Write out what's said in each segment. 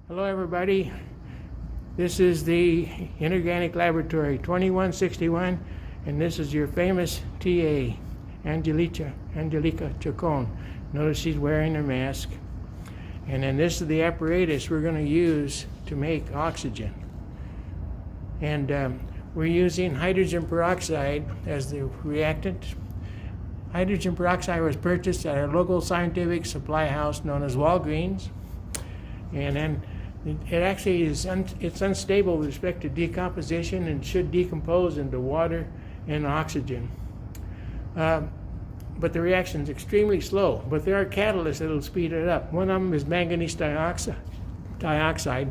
Hello everybody, this is the Inorganic Laboratory 2161 and this is your famous TA, Angelica Chacon. Notice she's wearing her mask. And then this is the apparatus we're going to use to make oxygen. And we're using hydrogen peroxide as the reactant. Hydrogen peroxide was purchased at a local scientific supply house known as Walgreens. And then it actually is it's unstable with respect to decomposition and should decompose into water and oxygen. But the reaction is extremely slow. But there are catalysts that will speed it up. One of them is manganese dioxide,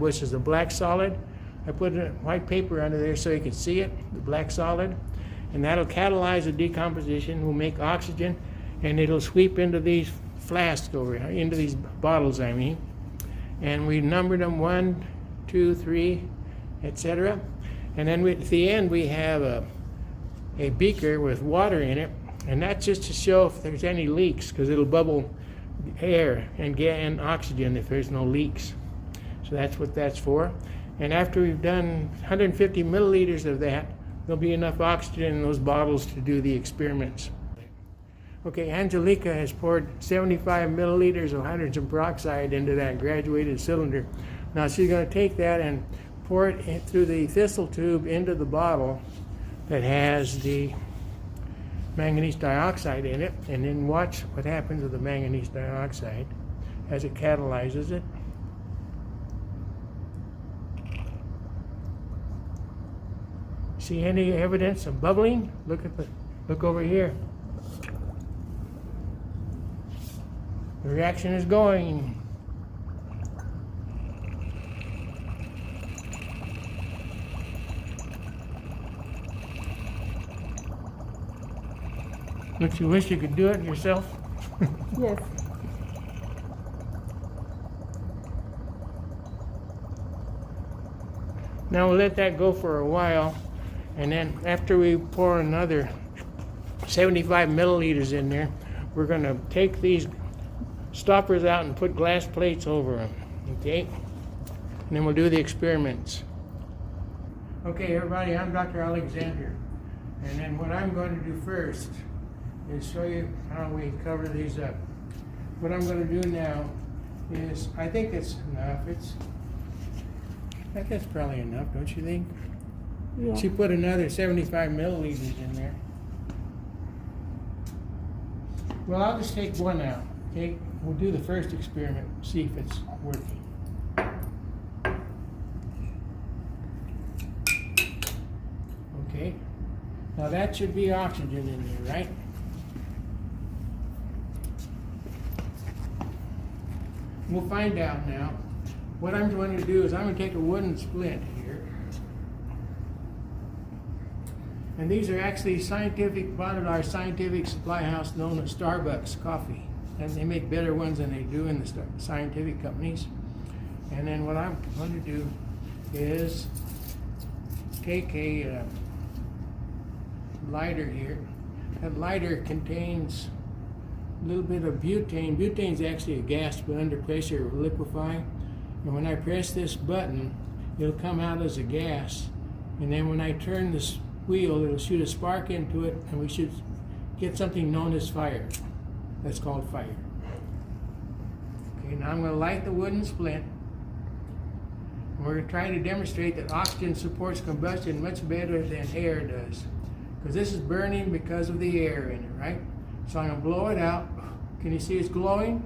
which is a black solid. I put a white paper under there so you can see it, the black solid. And that'll catalyze the decomposition, will make oxygen, and it'll sweep into these flasks over here, into these bottles, I mean. And we numbered them 1, 2, 3, etc. And then at the end we have a beaker with water in it, and that's just to show if there's any leaks, because it'll bubble air and oxygen if there's no leaks. So that's what that's for. And after we've done 150 milliliters of that, there'll be enough oxygen in those bottles to do the experiments. Okay, Angelica has poured 75 milliliters of hydrogen peroxide into that graduated cylinder. Now she's going to take that and pour it through the thistle tube into the bottle that has the manganese dioxide in it, and then watch what happens with the manganese dioxide as it catalyzes it. See any evidence of bubbling? Look over here. The reaction is going. Don't you wish you could do it yourself? Yes. Now we'll let that go for a while, and then after we pour another 75 milliliters in there, we're going to take these stoppers out and put glass plates over them, okay? And then we'll do the experiments. Okay, everybody, I'm Dr. Alexander. And then what I'm going to do first is show you how we cover these up. What I'm going to do now is, I think it's enough. I think that's probably enough, don't you think? Yeah. She put another 75 milliliters in there. Well, I'll just take one out, okay? We'll do the first experiment, see if it's working. Okay, now that should be oxygen in there, right? We'll find out now. What I'm going to do is I'm going to take a wooden splint here. And these are actually bought at our scientific supply house known as Starbucks coffee. And they make better ones than they do in the scientific companies. And then what I'm going to do is take a lighter here. That lighter contains a little bit of butane. Butane is actually a gas, but under pressure it will liquefy. And when I press this button, it'll come out as a gas. And then when I turn this wheel, it'll shoot a spark into it, and we should get something known as fire. That's called fire. Okay, now I'm going to light the wooden splint. And we're going to try to demonstrate that oxygen supports combustion much better than air does. Because this is burning because of the air in it, right? So I'm going to blow it out. Can you see it's glowing?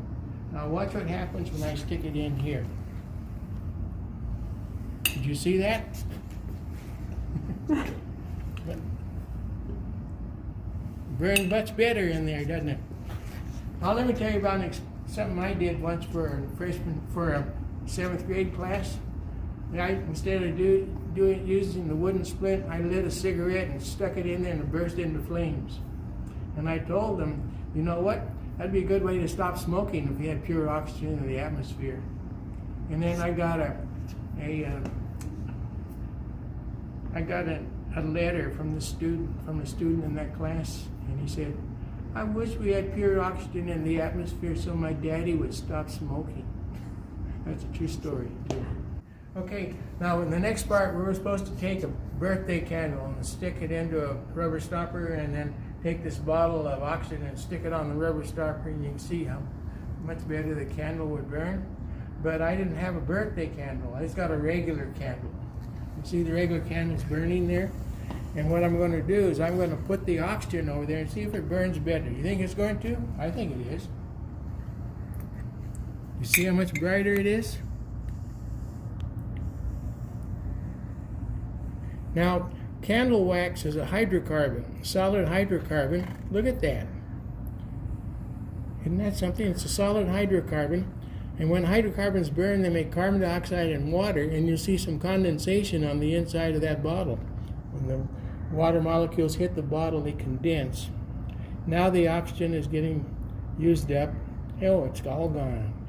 Now watch what happens when I stick it in here. Did you see that? Burns much better in there, doesn't it? Now let me tell you about something I did once for a 7th grade class. Instead of using the wooden splint, I lit a cigarette and stuck it in there and it burst into flames. And I told them, you know what? That'd be a good way to stop smoking if we had pure oxygen in the atmosphere. And then I got a letter from the student in that class, and he said, I wish we had pure oxygen in the atmosphere so my daddy would stop smoking. That's a true story, too. Okay, now in the next part, we were supposed to take a birthday candle and stick it into a rubber stopper, and then take this bottle of oxygen and stick it on the rubber stopper, and you can see how much better the candle would burn. But I didn't have a birthday candle. I just got a regular candle. You see the regular candle's burning there? And what I'm going to do is I'm going to put the oxygen over there and see if it burns better. You think it's going to? I think it is. You see how much brighter it is? Now, candle wax is a hydrocarbon, solid hydrocarbon. Look at that. Isn't that something? It's a solid hydrocarbon. And when hydrocarbons burn, they make carbon dioxide and water, and you'll see some condensation on the inside of that bottle. When the water molecules hit the bottle, they condense. Now the oxygen is getting used up. Oh, it's all gone.